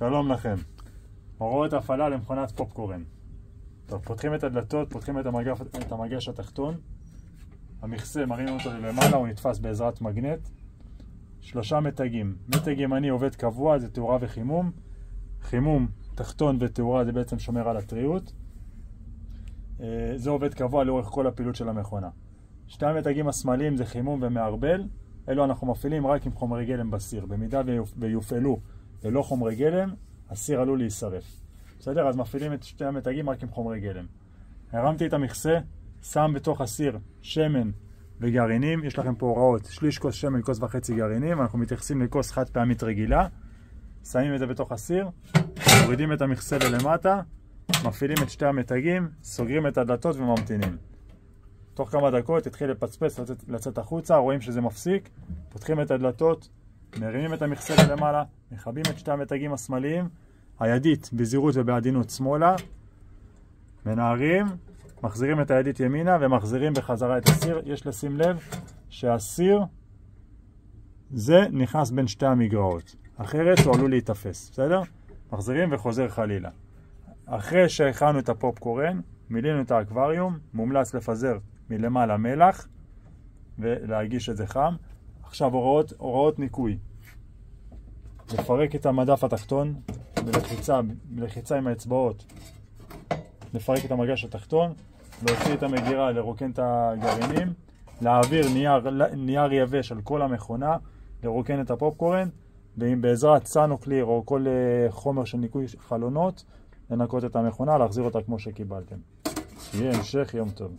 שלום לכם. הוראות הפעלה למכונת פופקורן. טוב, פותחים את הדלתות, פותחים את המגש התחתון. המכסה, מרימים אותו למעלה, הוא נתפס בעזרת מגנט. 3 מתגים. מתג ימני עובד קבוע, זה תאורה וחימום. חימום תחתון ותאורה זה בעצם שומר על הטריות. זה עובד קבוע לאורך כל הפעילות של המכונה. 2 מתגים השמאליים זה חימום ומערבל. אלו אנחנו מפעילים רק עם חומרי גלם בסיר. במידה ויופעלו ללא חומרי גלם, הסיר עלול להישרף. בסדר? אז מפעילים את 2 המתגים רק עם חומרי גלם. הרמתי את המכסה, שם בתוך הסיר שמן וגרעינים. יש לכם פה הוראות, שליש כוס שמן, כוס וחצי גרעינים. אנחנו מתייחסים לכוס חד פעמית רגילה. שמים את זה בתוך הסיר, מורידים את המכסה ללמטה, מפעילים את 2 המתגים, סוגרים את הדלתות וממתינים. תוך כמה דקות התחיל לפצפץ, לצאת החוצה, רואים שזה מפסיק, פותחים את הדלתות, מרימים את המכסה ללמעלה, מכבים את 2 המתגים השמאליים, הידית בזהירות ובעדינות שמאלה, מנערים, מחזירים את הידית ימינה ומחזירים בחזרה את הסיר. יש לשים לב שהסיר זה נכנס בין 2 המגרעות, אחרת הוא עלול להתאפס, בסדר? מחזירים וחוזר חלילה. אחרי שהכנו את הפופקורן, מילינו את האקווריום, מומלץ לפזר מלמעלה מלח ולהגיש את זה חם. עכשיו הוראות ניקוי. לפרק את המדף התחתון בלחיצה עם האצבעות. לפרק את המגש התחתון, להוציא את המגירה, לרוקן את הגרעינים, להעביר נייר יבש על כל המכונה, לרוקן את הפופקורן, ואם בעזרת סנוקליר או כל חומר של ניקוי חלונות, לנקות את המכונה, להחזיר אותה כמו שקיבלתם. שיהיה המשך יום טוב.